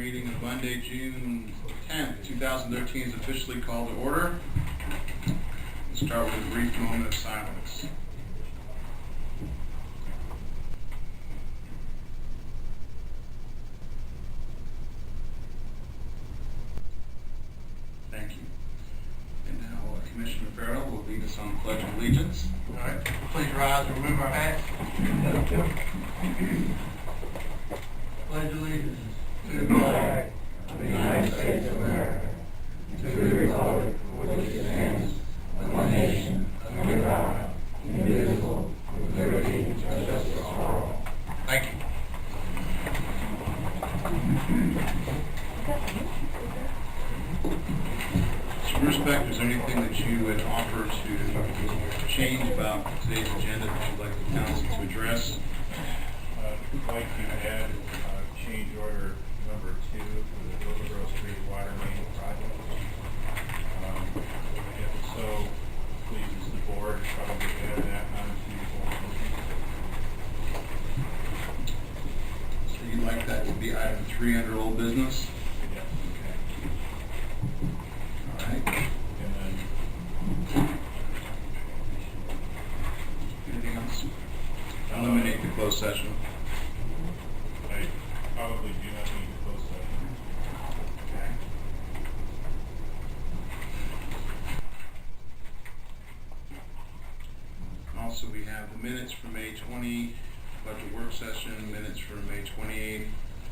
meeting of Monday, June 10th, 2013 is officially called to order. We'll start with a brief moment of silence. Thank you. And now Commissioner Farrell will lead us on the Pledge of Allegiance. All right, please rise and remove our hats. Pledge allegiance to the flag of the United States of America, to the republic for which it stands, one nation, under God, indivisible, with liberty and justice for all. Thank you. Mr. Brucebeck, is there anything that you would offer to change about today's agenda that you'd like the council to address? I'd like to add change order number 2 for the Hillsborough Street water main project. If so, please, the board probably add that onto the board. So you'd like that to be item 3 under old business? Yes. All right. And then Anything else? Eliminate the closed session. I probably do not need to close session. Okay. Also, we have the minutes from May 20, budget work session, minutes from May 28,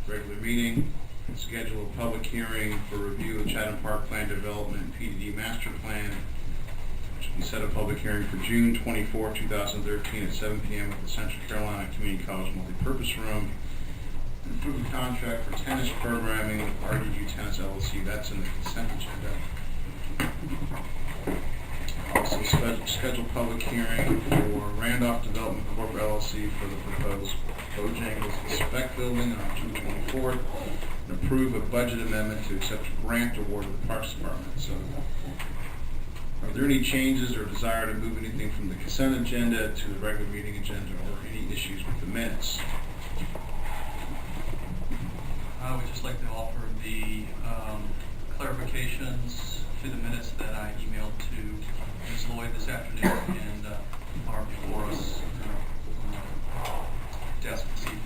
regular meeting, schedule a public hearing for review of Chatham Park Plan Development PDD Master Plan, which will be set a public hearing for June 24, 2013 at 7 p.m. at the Central Carolina Community College Multipurpose Room. Approve the contract for tennis programming with RDG Tennis LLC. That's in the consent agenda. Also schedule public hearing for Randolph Development Corp. LLC for the proposed Bojangles Spec Building on June 24th. And approve a budget amendment to accept a grant award of the Parks Department. So, are there any changes or desire to move anything from the consent agenda to the regular meeting agenda, or any issues with the minutes? I would just like to offer the clarifications to the minutes that I emailed to Ms. Lloyd this afternoon and are before us on our desk this evening.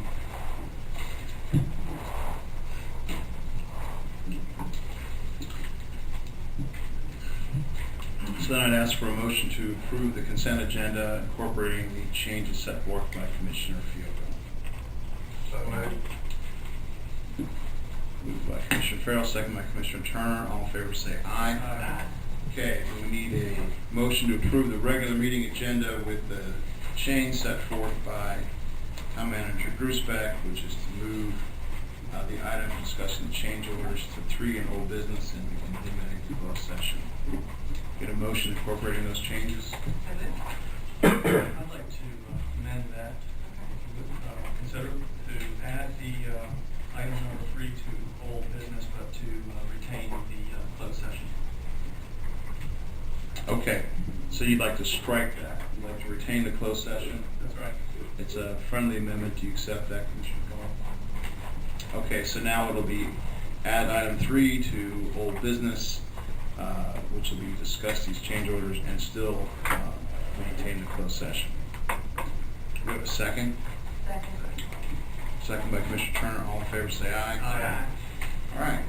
So then I'd ask for a motion to approve the consent agenda incorporating the changes set forth by Commissioner Fielder. So moved. Moved by Commissioner Farrell, second by Commissioner Turner. All in favor say aye. Aye. Okay, then we need a motion to approve the regular meeting agenda with the change set forth by Town Manager Grusebeck, which is to move the item discussing the change orders to 3 in old business, and we can eliminate the closed session. Get a motion incorporating those changes? I'd like to amend that, consider to add the item number 3 to old business, but to retain the closed session. Okay, so you'd like to strike that. You'd like to retain the closed session? That's right. It's a friendly amendment. Do you accept that, Commissioner Cole? Okay, so now it'll be add item 3 to old business, which will be discuss these change orders and still maintain the closed session. Do we have a second? Second. Second by Commissioner Turner. All in favor say aye. Aye. All right.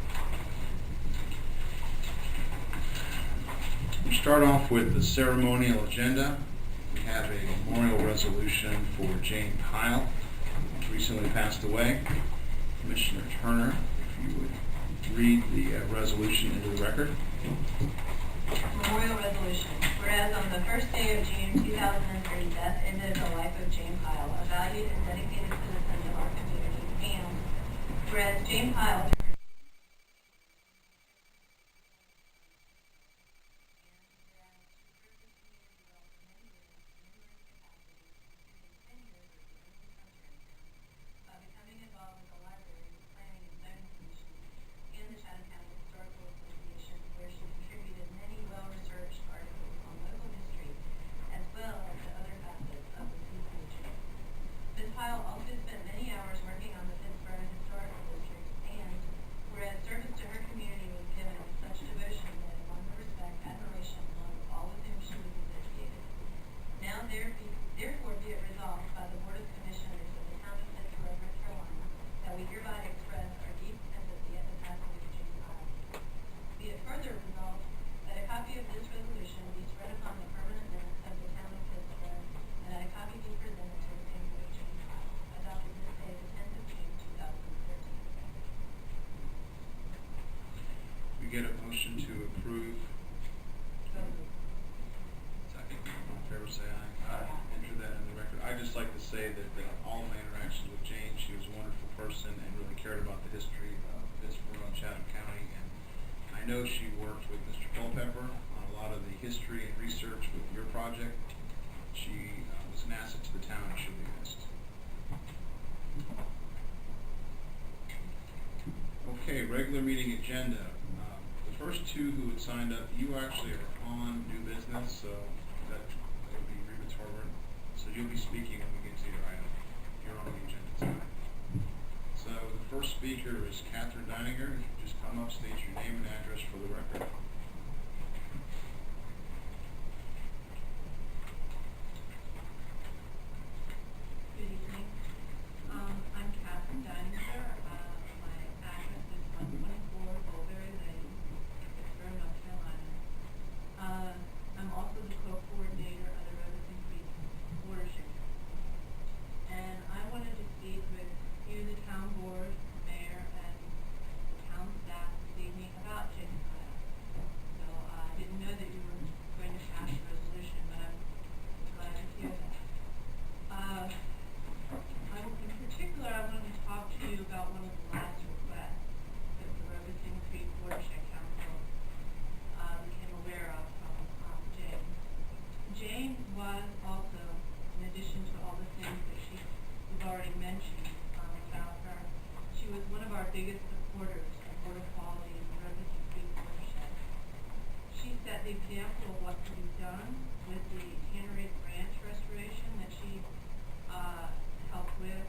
We'll start off with the ceremonial agenda. We have a memorial resolution for Jane Pyle, who recently passed away. Commissioner Turner, if you would read the resolution into the record. Memorial Resolution. Whereas on the first day of June 2003, death ended the life of Jane Pyle, a valued and dedicated citizen of our community. And whereas Jane Pyle Pyle also spent many hours working on the Pittsboro Historical District and motion to approve? Second. All in favor, say aye. Aye. Enter that in the record. I'd just like to say that all of my interactions with Jane, she was a wonderful person and really cared about the history of Pittsboro and Chatham County. And I know she worked with Mr. Culpepper on a lot of the history and research with your project. She was an asset to the town and she'll be missed. Okay, regular meeting agenda. The first two who had signed up, you actually are on new business, so that would be Reba Torben. So you'll be speaking when we get to your item. You're on the agenda tonight. So the first speaker is Catherine Deininger. If you just come up, state your name and address for the record. Good evening. I'm Catherine Deininger. My address is 124 Mulberry Lane, Pittsboro, North Carolina. I'm also the co-coordinator of the Robeson Creek Watershed. And I wanted to speak with you, the town board, mayor, and the town staff this evening about James Pyle. So I didn't know that you were going to pass a resolution, but I'm glad to hear that. In particular, I wanted to talk to you about one of the last requests that the Robeson Creek Watershed Council became aware of from Jane. Jane was also, in addition to all the things that we've already mentioned about her, she was one of our biggest supporters of water quality in the Robeson Creek Watershed. She set the example of what could be done with the Tannery Branch restoration that she helped with.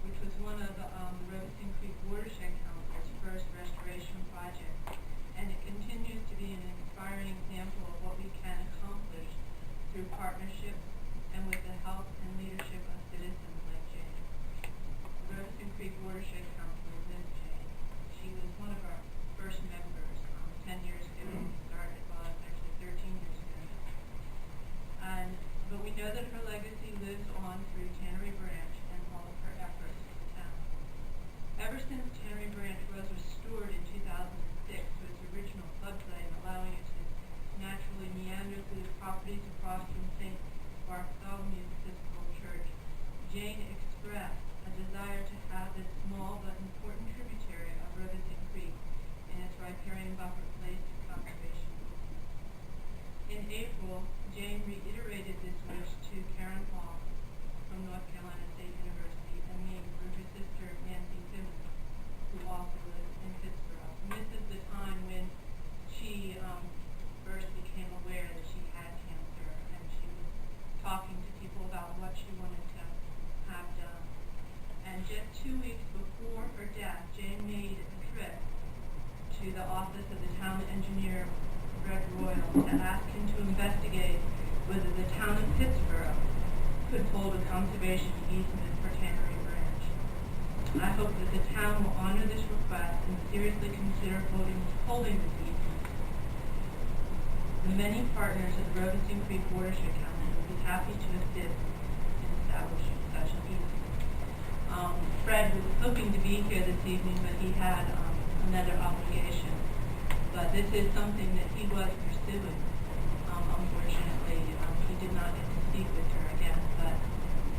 Which was one of the Robeson Creek Watershed Council's first restoration project, and it continues to be an inspiring example of what we can accomplish through partnership and with the help and leadership of citizens like Jane. The Robeson Creek Watershed Council is Jane. She was one of our first members 10 years ago when we started, well, actually 13 years ago now. But we know that her legacy lives on through Tannery Branch and all of her efforts for the town. Ever since Tannery Branch was restored in 2006 to its original floodplain, allowing it to naturally meander through the properties across from St. Bartholomew's Episcopal Church, Jane expressed a desire to have this small but important tributary of Robeson Creek in its riparian buffer placed in conservation. In April, Jane reiterated this wish to Karen Hall from North Carolina State University and me through her sister Nancy Simmons, who also lives in Pittsboro. And this is the time when she first became aware that she had cancer, and she was talking to people about what she wanted to have done. And just 2 weeks before her death, Jane made a trip to the office of the town engineer, Greg Royal, to ask him to investigate whether the town of Pittsboro could hold a conservation easement for Tannery Branch. I hope that the town will honor this request and seriously consider holding this easement. The many partners of the Robeson Creek Watershed Council will be happy to assist in establishing such an easement. Fred was hoping to be here this evening, but he had another obligation. But this is something that he was pursuing. Unfortunately, he did not get to speak with her again, but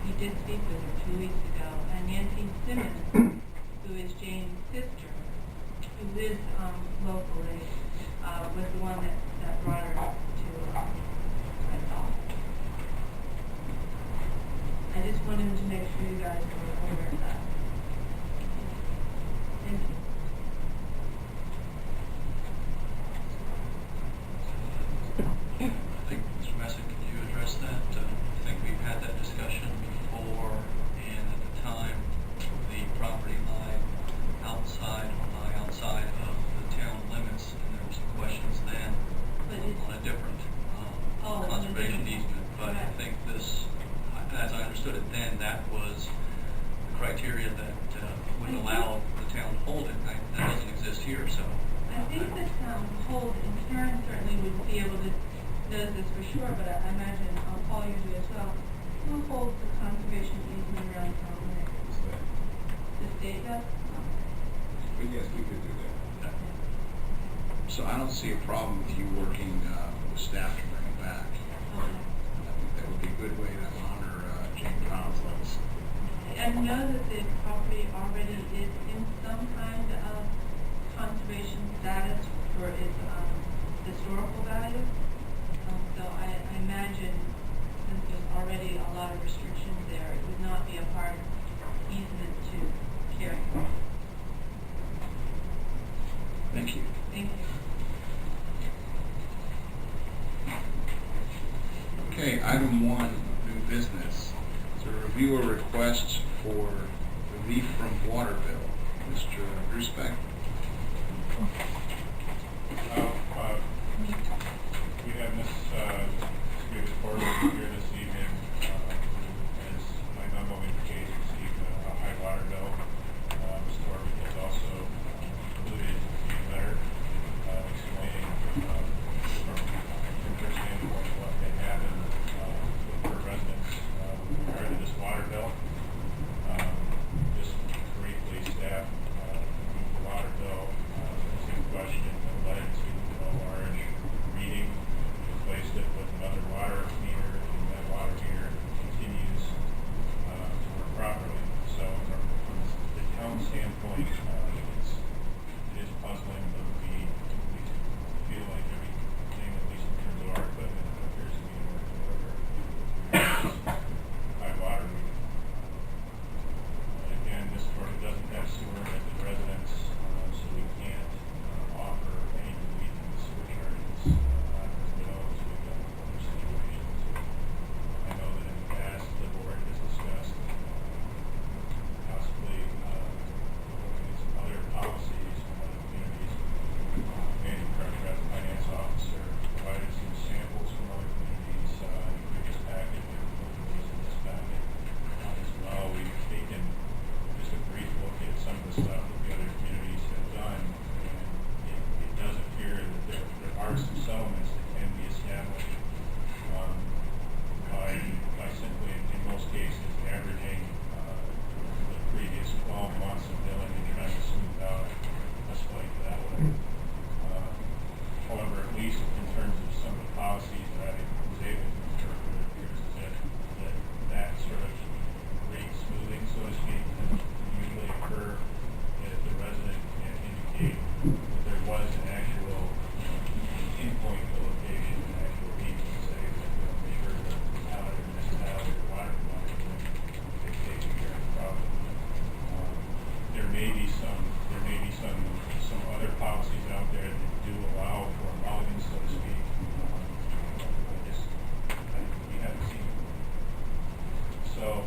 he did speak with her 2 weeks ago. And Nancy Simmons, who is Jane's sister, who lives locally, was the one that brought her to my office. I just wanted to make sure you guys were aware of that. Thank you. I think, Mr. Messick, can you address that? I think we've had that discussion before, and at the time, the property lied outside of the town limits, and there were some questions then on a different conservation easement. But I think this, as I understood it then, that was the criteria that would allow the town to hold it. That doesn't exist here, so. I think the town hold, and Karen certainly would be able to know this for sure, but I imagine Paul you do as well. Who holds the conservation easement around town limits? The the state does? But yes, we could do that. So I don't see a problem with you working with staff to bring it back. Okay. I think that would be a good way to honor Jane Brown's legacy. I know that the property already is in some kind of conservation status for its historical value. So I imagine since there's already a lot of restrictions there, it would not be a hard easement to carry forward. Thank you. Thank you. Okay, item 1, new business. To review a request for relief from water bill. Mr. Rusbeck? We have Ms. Secretary Porter here this evening, as my memo indicates, received a high water bill. Ms. Torby has also included a letter explaining from her standpoint what had happened with her residents with regard to this water bill. Just briefly, staff moved the water bill was in question that led to a large reading, replaced it with another water meter, and that water meter continues to work properly. So from the town standpoint, it is puzzling, but we feel like everything, at least in terms of our equipment, appears to be in working order. High water meter. Again, this sort of doesn't have sewer at the residence, so we can't offer any relief in the sewer charges on the bills. We've done other situations. I know that in the past, the board has discussed possibly looking at some other policies from other communities. Manny Crutchfield, the finance officer, provided some samples from other communities in the previous packet. There were both of these in this packet as well. We've taken just a brief look at some of the stuff that the other communities have done, and it does appear that there are some settlements that can be established by simply, in most cases, averaging the previous 12 months of billing and trying to smooth out a spike that way. However, at least in terms of some of the policies that I was able to interpret, it appears as if that sort of rate smoothing, so to speak, can usually occur if the resident can indicate that there was an actual pinpoint the location, an actual reason to say that make sure that the town or municipality or water provider is taking care of the problem. There may be some other policies out there that do allow for mulligans, so to speak. We haven't seen them. So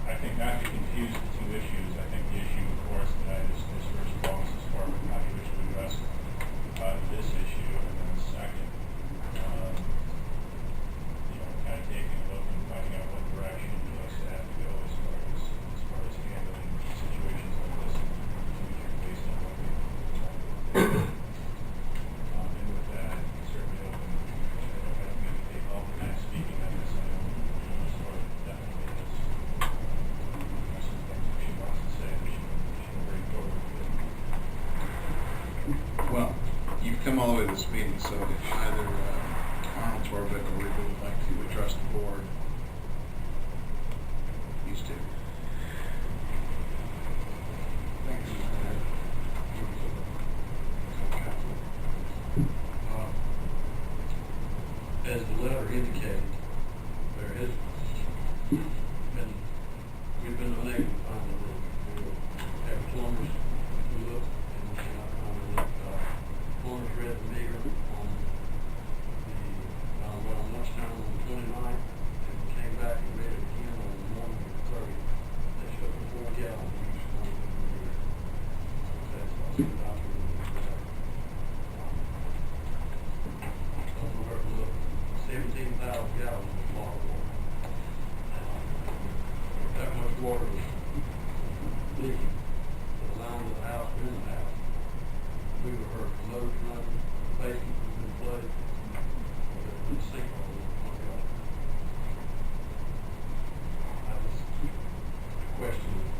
I think not to confuse the two issues. I think the issue, of course, that I discussed first of all is as far as how you wish to address this issue, and then second, kind of taking a look and finding out what direction you'd like staff to go as far as handling situations like this in the future based on what we've done. And with that, I'm certainly open. I don't mean to take all the time speaking on this. I know Ms. Torby definitely has some things that she wants to say that she can bring forward. Well, you've come all the way to this meeting, so if either Arnold Torbeck or Rico would like to address the board, these two. Thank you, Mr. Mayor. As the letter indicated, there has been, we've been unable to find the room. We have plumbers who look, and we cannot find the room. Plumbers read the meter on lunchtime on the 29th, and we came back and read it again on the morning of the 30th. They showed the 4 gallons each one of the meter. That's also documented in the letter. Overlooked 17,000 gallons of bottled water. That much water was leaking to the line of the house, in the house. We were hurt, the motors running, the basement was in flooded, the sinkhole was plugged up. I was questioning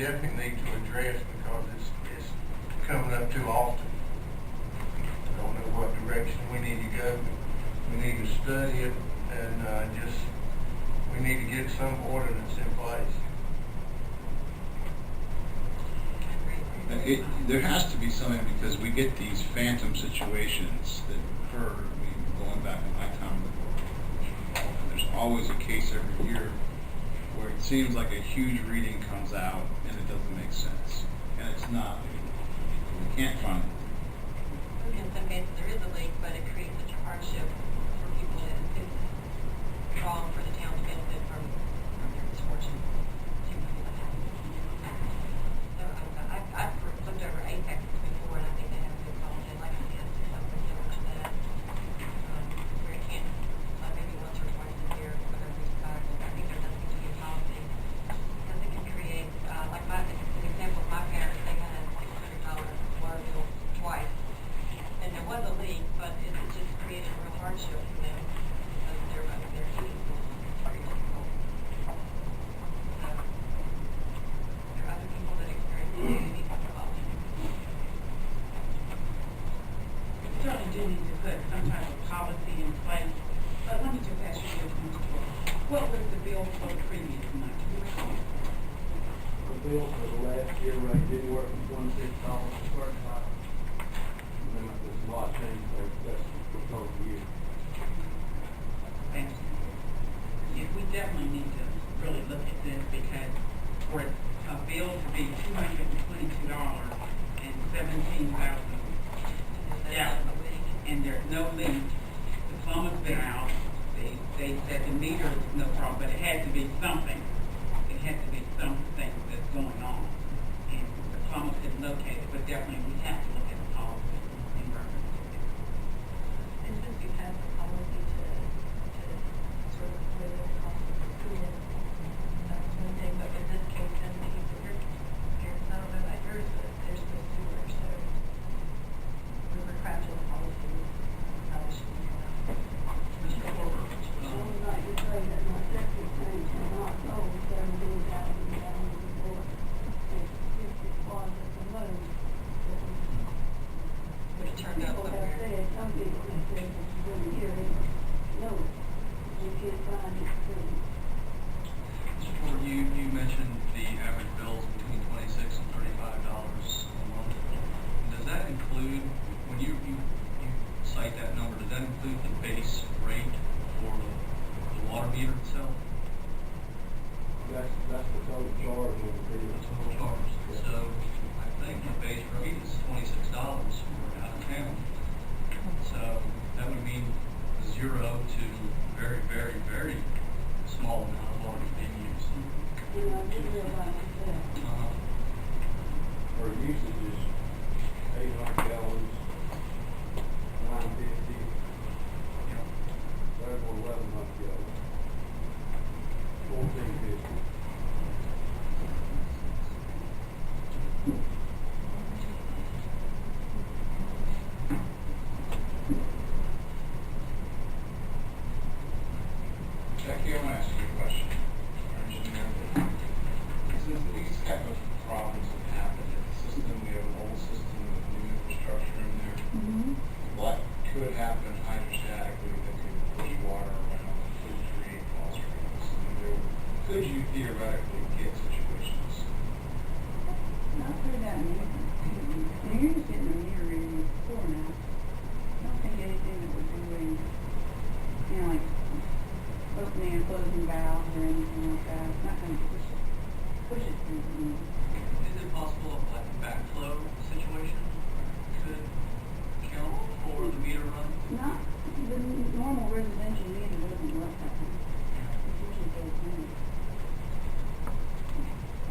definitely need to address because it's coming up too often. I don't know what direction we need to go. We need to study it and we need to get some ordinance in place. There has to be something because we get these phantom situations that occur. I mean, going back in my time, there's always a case every year where it seems like a huge reading comes out and it doesn't make sense, and it's not. We can't find it. In some cases, there is a leak, but it creates such a hardship for people that it's wrong for the town to benefit from their misfortune. So I've looked over Apex before, and I think they have a good policy. I'd like to see us do something similar to that, where it can't, maybe once or twice a year, whatever we decide. I think there does need to be a policy, because it can create, like an example of my parents, they had a $100 water bill twice. And there was a leak, but it just created a real hardship for them because their heating was very difficult. So, there are other people that experience it, and we need to help. We certainly do need to put some type of policy in place. But let me just ask you this, Mr. Torrey. What was the bill for the previous month? Do you recall? The bill for the last year rate didn't work from $26 the first time. And then there's a lot of change there, that's the total year. Thank you. Yeah, we definitely need to really look at this because for a bill to be $222 and 17,000 gallons, and there's no leak, the plumber's been out, they said the meter is no problem, but it had to be something. It had to be something that's going on. And the plumber couldn't locate it, but definitely we have to look at the policy in reference to this. And just because the policy to sort of rid the cost of the pool, that's one thing, but in this case, then the heater, I don't know about yours, but there's no sewer, so we were crafting a policy, probably should be Mr. Porter, would have turned out somewhere. Mr. Porter, you mentioned the average bills between $26 and $35 a month. Does that include, when you cite that number, does that include the base rate for the water meter itself? That's the total charge of the bill. The total charge. So I think the base rate is $26 for out of town. So that would mean 0 to very, very, very small amount of water being used. Our usage is 800 gallons, 950, therefore 1,100 gallons, 1,450. Jackie, I want to ask you a question. Our engineer, these type of problems that happen in the system, we have an old system with new infrastructure in there. What could happen hydrostatically that could push water around, could create false streams? Could you theoretically get situations? Not through that many. You're just getting a meter reading before now. I don't think anything that we're doing, like opening and closing valves or anything like that. It's not going to push it through the meter. Is it possible like a backflow situation could count for the meter run? Not, the normal residential meter doesn't work that way. It usually goes in.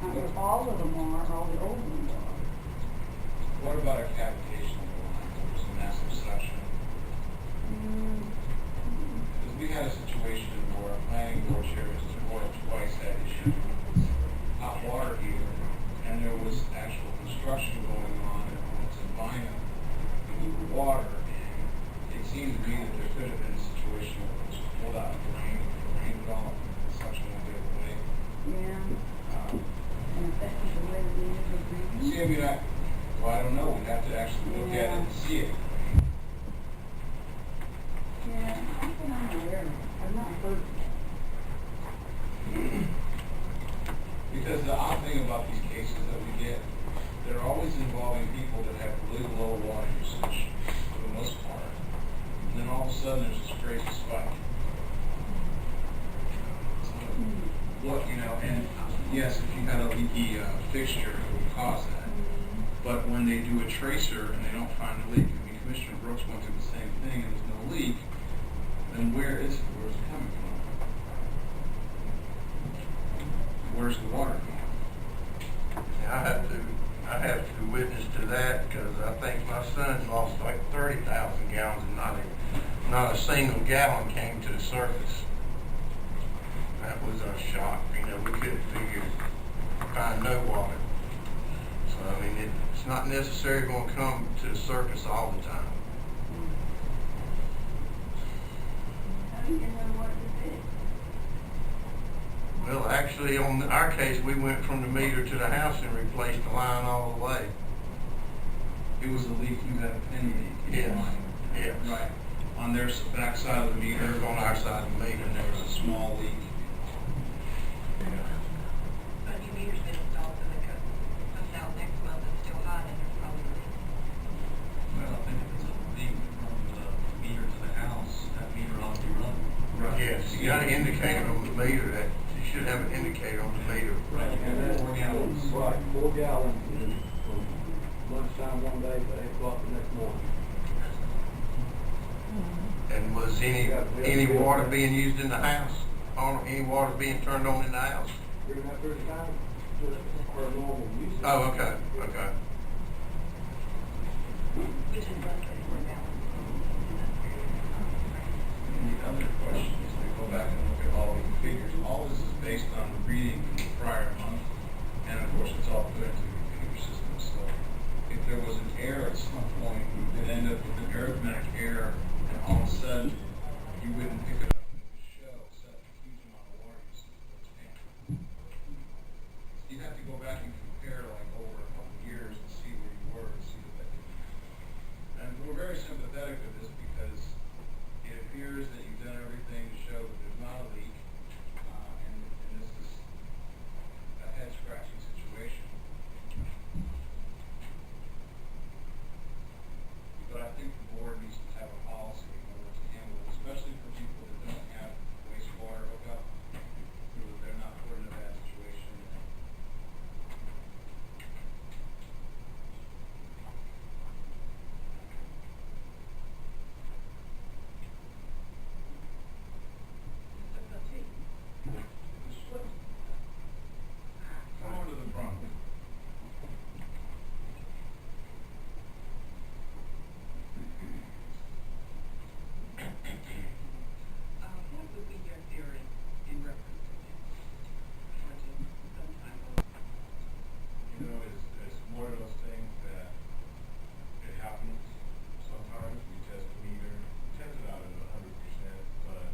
Not where all of them are, all the old ones are. What about a maybe not, well, I don't know, we'd have to actually look at it and see it. Yeah, I think I'm aware of it. I've not heard. Because the odd thing about these cases that we get, they're always involving people that have really low water usage, for the most part. And then all of a sudden, there's this crazy spike. What, you know, and yes, if you had a leaky fixture, it would cause that. But when they do a tracer and they don't find a leak, I mean, Commissioner Brooks went through the same thing and there's no leak, then where is it? Where's it coming from? Where's the water going? I have to witness to that because I think my son lost like 30,000 gallons and not a single gallon came to the surface. That was a shock. You know, we couldn't find no water. So, I mean, it's not necessarily going to come to the surface all the time. How do you know what to fix? Well, actually, on our case, we went from the meter to the house and replaced the line all the way. It was a leak, you had a pin leak. Yes. Yes. Right. On their back side of the meter, On our side of the meter, and there was a small leak. But new meter's been installed, so it comes out next month, it's still hot, and there's probably a leak. Well, I think if it's a leak from the meter to the house, that meter ought to be running. Right. Yes, you got an indicator on the meter that you should have an indicator on the meter. Right. And that's 4 gallons. Right, 4 gallons from lunchtime one day to 8 o'clock the next morning. And was any water being used in the house? Or any water being turned on in the house? During that period of time, just our normal usage. Oh, okay, okay. Which is less than 4 gallons in that period of time. And the other question is, we go back and look at all these figures, all this is based on the reading from the prior month, and of course, it's all put into the computer system, so if there was an error at some point, we could end up with an arithmetic error, and all of a sudden, you wouldn't pick it up and it would show such a huge amount of water usage. You'd have to go back and compare like over a couple of years and see where you were and see that. And we're very sympathetic to this because it appears that you've done everything to show that there's not a leak, and this is a head-scratching situation. But I think the board needs to have a policy in order to handle it, especially for people that don't have wastewater hookup, so that they're not put in a bad situation. It's up to you. Come on to the front. What would be your theory in reference to this? Or to some type of, You know, it's one of those things that it happens sometimes. We test the meter, test it out at 100%, but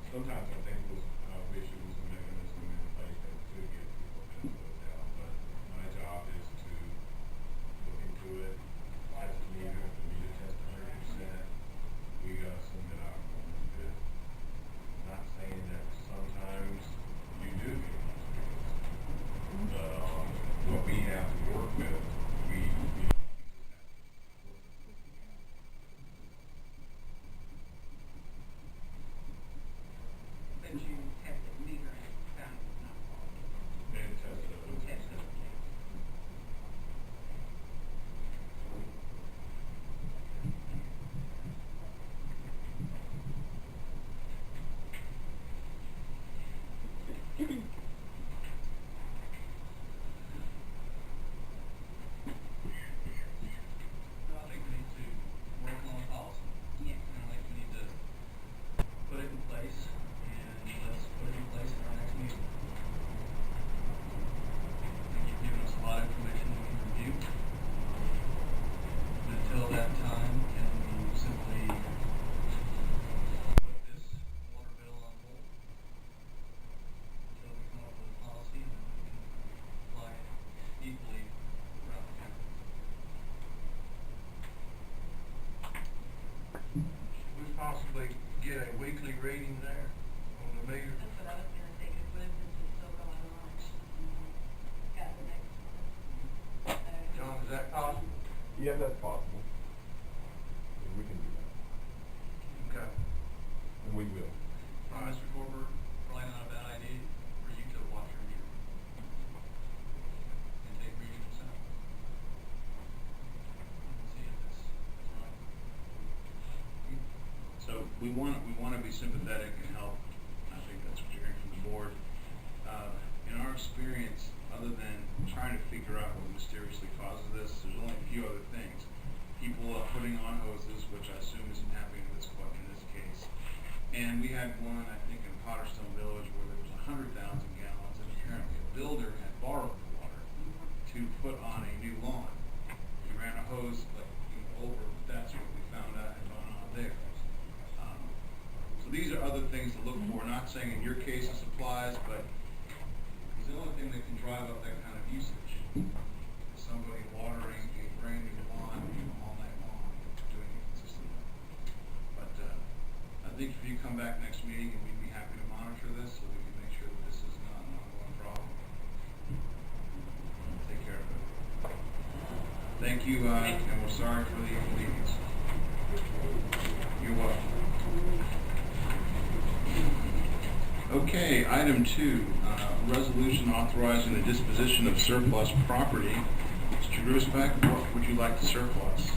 sometimes I think I wish it was a mechanism in place that could get people to slow down. But my job is to look into it, test the meter tests 100%. We got to send it out. Not saying that sometimes you do get what we have to work with, we but you tested the meter and found it was not faulty. then test it. You tested it. possibly get a weekly reading there on the meter? That's what I was gonna say, because what if this is still going on? Got the next one. John, is that possible? Yeah, that's possible. Yeah, we can do that, Okay. and we will. Mr. Corber, probably not a bad idea for you to watch your meter and take readings yourself. See if it's right. So we want to be sympathetic and help. I think that's what you're hearing from the board. In our experience, other than trying to figure out what mysteriously causes this, there's only a few other things. People are putting on hoses, which I assume isn't happening in this case. And we had one, I think, in Potterstone Village where there was 100,000 gallons, and apparently a builder had borrowed the water to put on a new lawn. He ran a hose over, but that's what we found out had gone on there. So these are other things to look for. Not saying in your case this applies, but it's the only thing that can drive up that kind of usage. Somebody watering a brand new lawn all night long, doing it consistently. But I think if you come back next meeting, and we'd be happy to monitor this so we can make sure that this is not an ongoing problem. Take care of it. Thank you, and we're sorry for the inconvenience. You're welcome. Okay, item 2, resolution authorizing the disposition of surplus property. Mr. Grusbeck, what would you like to surplus?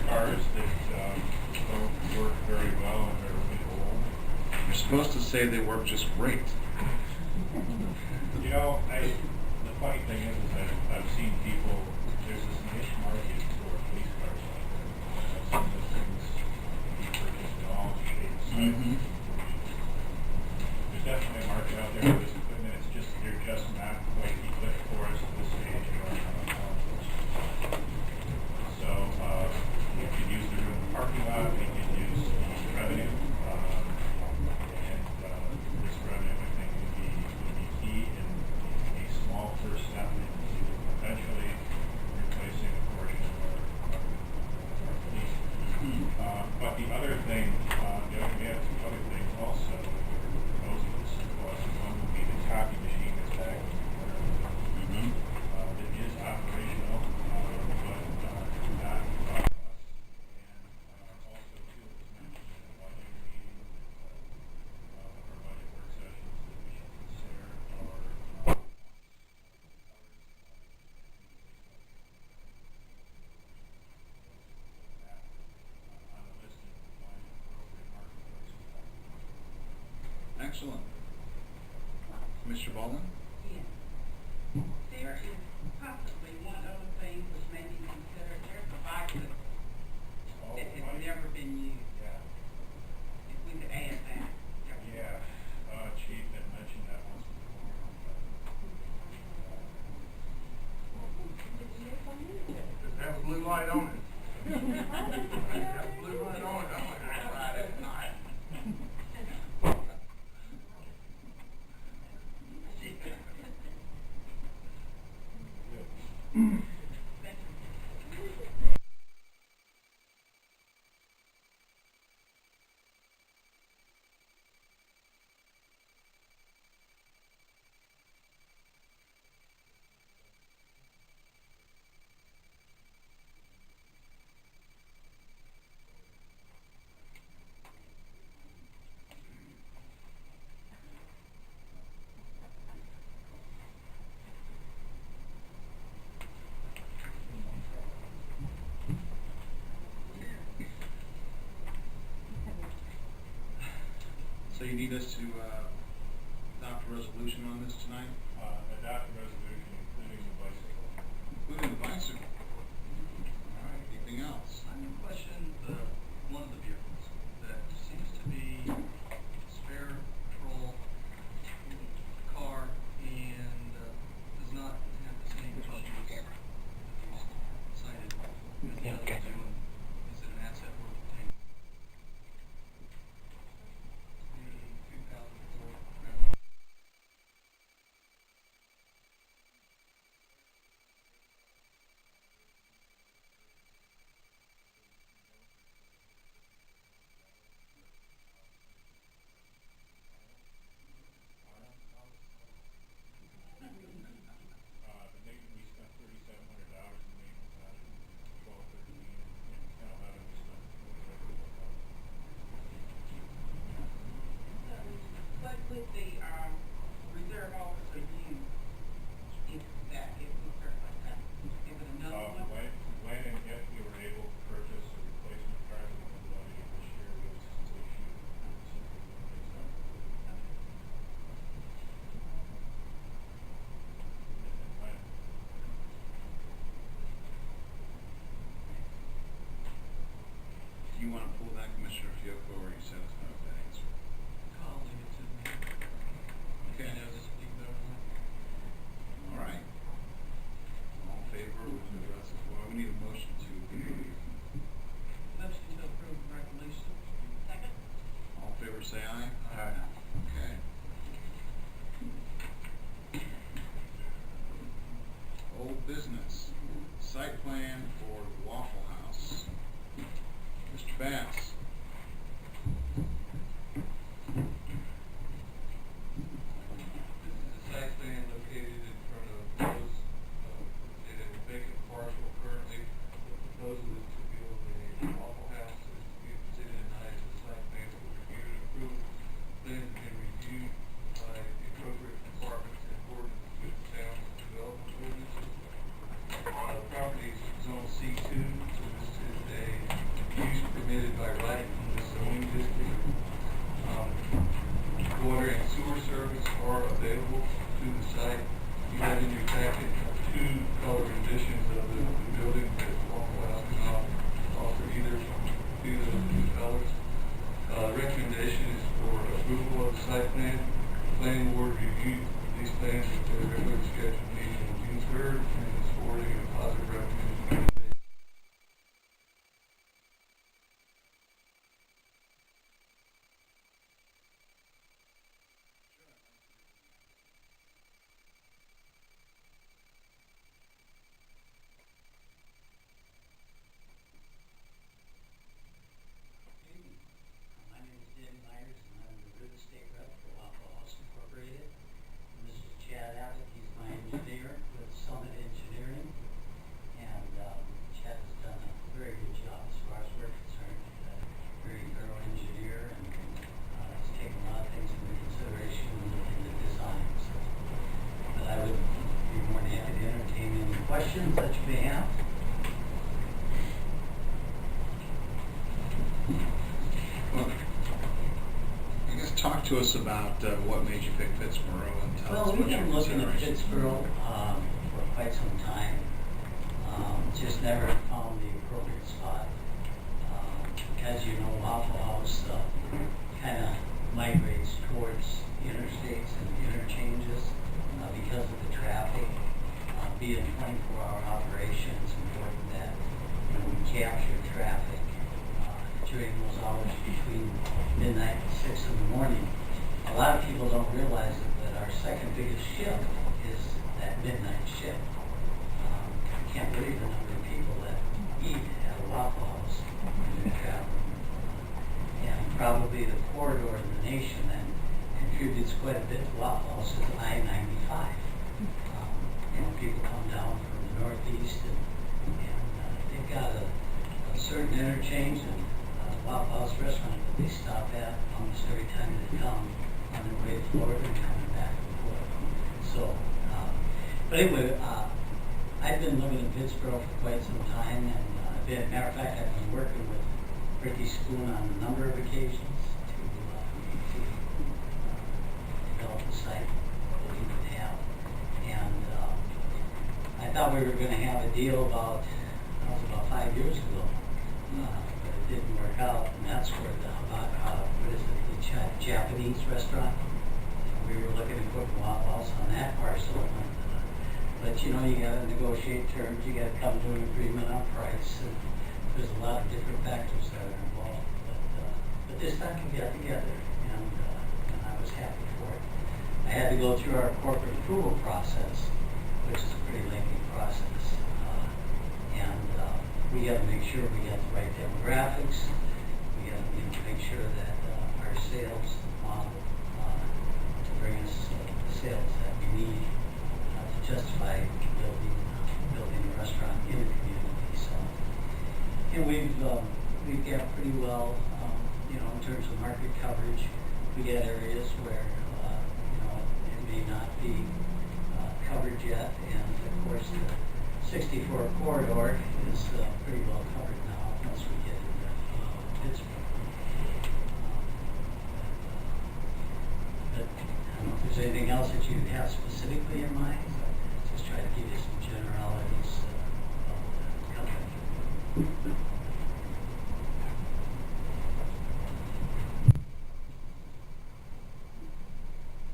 Cars that don't work very well and are really old. You're supposed to say they work just great. You know, the funny thing is that I've seen people, there's this niche market for police cars out there. Some of the things can be purchased in all shapes, sizes. There's definitely a market out there for this equipment. It's just, they're just not quite equipped for us at this stage. So, we could use the room in the parking lot, we could use the revenue, and this revenue, I think, would be key in a small first step into eventually replacing a portion of our fleet. But the other thing, we have 2 other things also that we're proposing to surplus. One would be the copy machine that's back in the corner. That is operational, but not and also too, it was mentioned in the budget meeting, our budget work sessions, that we should consider our on the list and find an appropriate marketplace for that. Excellent. Mr. Baldwin? Yeah. There is possibly one other thing which may be considered, there's a bicycle that has never been used. Yeah. If we could add that. Yeah, Chief had mentioned that once before. Does it have a blue light on it? Does it have a blue light on it? I'm gonna ride it tonight. So you need us to adopt a resolution on this tonight? Adopt a resolution including the bicycle. Including the bicycle. All right, anything else? I have a question, one of the vehicles that seems to be spare patrol car and does not have the same issues that these cited as the other two. Is it an asset worth obtaining? The 2004 Ram. business, site plan for the Waffle House. Mr. Bass. This is a site plan located in front of Lowe's, in a vacant parcel currently. The proposal is to build a Waffle House, is to be considered tonight as a site plan for review and approval. Plans have been reviewed by the appropriate departments in accordance with the town's development ordinances. The property is zone C2, so this is a use permitted by right in the zoning district. Water and sewer service are available to the site. You have in your packet two color renditions of the building that Waffle House can offer either of those two colors. Recommendation is for approval of the site plan. Planning board reviewed these plans at their regular scheduled meeting on June 3rd and is forwarding a positive recommendation. My name is Dan Myers, and I'm the real estate rep for Waffle House Incorporated. And this is Chad Abbott, he's my engineer with Summit Engineering. And Chad has done a very good job as far as we're concerned. He's a very thorough engineer and has taken a lot of things into consideration in the design. So, but I would be more than happy to entertain any questions that you may have. Well, I guess talk to us about what made you pick Pittsboro and tell us Well, what we've your been looking at considerations. Pittsboro for quite some time. Just never found the appropriate spot. As you know, Waffle House kind of migrates towards interstates and interchanges because of the traffic. Being 24-hour operation, it's important that we capture traffic during those hours between midnight and 6 in the morning. A lot of people don't realize that our second biggest shift is that midnight shift. I can't believe the number of people that eat at a Waffle House when they're traveling. And probably the corridor in the nation that contributes quite a bit to Waffle House is I-95. People come down from the northeast and they've got a certain interchange and Waffle House restaurant that they stop at almost every time they come on their way to Florida and coming back and forth. So, but anyway, I've been living in Pittsboro for quite some time, and matter of fact, I've been working with Ricky Spoon on a number of occasions to develop a site that we could have. And I thought we were going to have a deal about 5 years ago. But it didn't work out, and that's where the Japanese restaurant. We were looking to put Waffle House on that parcel, but you know, you got to negotiate terms, you got to come to an agreement on price, and there's a lot of different factors that are involved. But this time we got together, and I was happy for it. I had to go through our corporate approval process, which is a pretty lengthy process, and we got to make sure we got the right demographics. We got to make sure that our sales model to bring us the sales that we need to justify building a restaurant in the community. So, and we've got pretty well, in terms of market coverage. We got areas where it may not be covered yet, and of course the 64 corridor is pretty well covered now once we get into Pittsburgh. But I don't know if there's anything else that you have specifically in mind. Just try to give you some generalities about the company.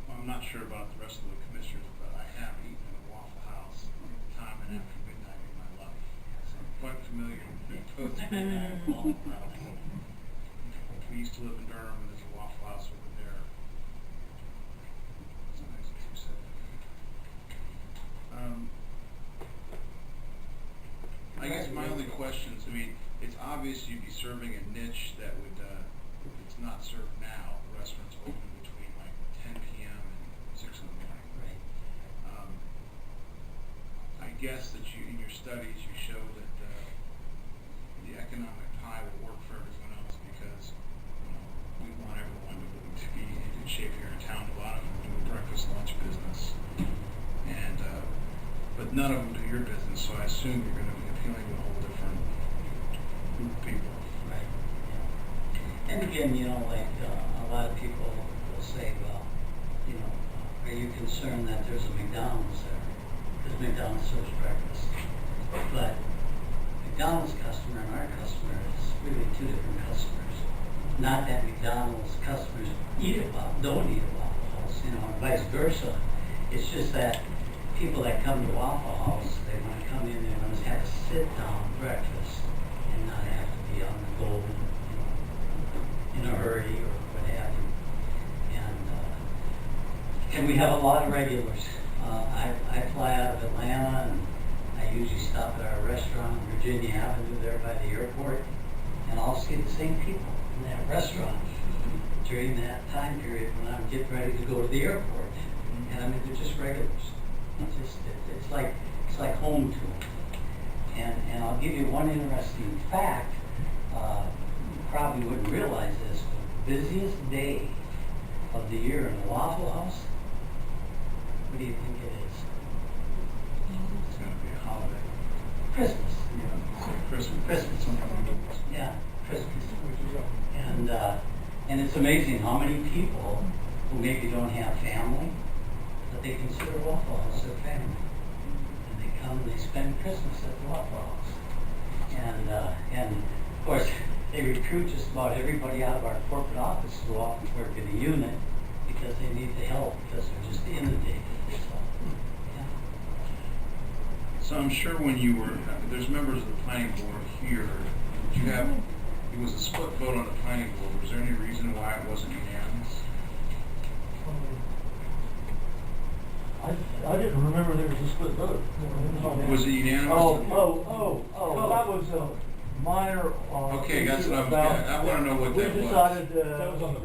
Well, I'm not sure about the rest of the commissioners, but I have eaten at a Waffle House time and after midnight in my life. So I'm quite familiar with both midnight and Waffle House. We used to live in Durham, and there's a Waffle House over there. It's nice that you said that. questions. I mean, it's obvious you'd be serving a niche that would, it's not served now. Restaurants open between like 10 p.m. and 6 in the morning. Right. I guess that you, in your studies, you show that the economic pie will work for everyone else because we want everyone to be in good shape here in town. A lot of them do a breakfast, lunch business, and but none of them do your business. So I assume you're going to be appealing to a whole different group of people. Right. Yeah. And again, like a lot of people will say, well, are you concerned that there's a McDonald's there? Because McDonald's serves breakfast. But McDonald's customer and our customer is really two different customers. Not that McDonald's customers don't eat at Waffle House, and vice versa. It's just that people that come to Waffle House, they want to come in there and have a sit-down breakfast and not have to be on the go, in a hurry or what have you. And we have a lot of regulars. I fly out of Atlanta, and I usually stop at our restaurant on Virginia Avenue there by the airport, and I'll see the same people in that restaurant during that time period when I'm getting ready to go to the airport. And I mean, they're just regulars. It's like home to them. And I'll give you one interesting fact. You probably wouldn't realize this, but the busiest day of the year in the Waffle House, what do you think it is? It's going to be a holiday. Christmas. Christmas. Christmas. Yeah, Christmas. And it's amazing how many people who maybe don't have family, but they consider Waffle House their family. And they come and they spend Christmas at the Waffle House. And of course, they recruit just about everybody out of our corporate office who often work in a unit because they need the help because they're just inundated. So I'm sure when you were, there's members of the planning board here. Did you have? It was a split vote on the planning board. Was there any reason why it wasn't unanimous? I didn't remember there was a split vote. Was it unanimous? Oh, that was a minor. Okay, that's what I was getting. I want to know what that was. We decided, that was on the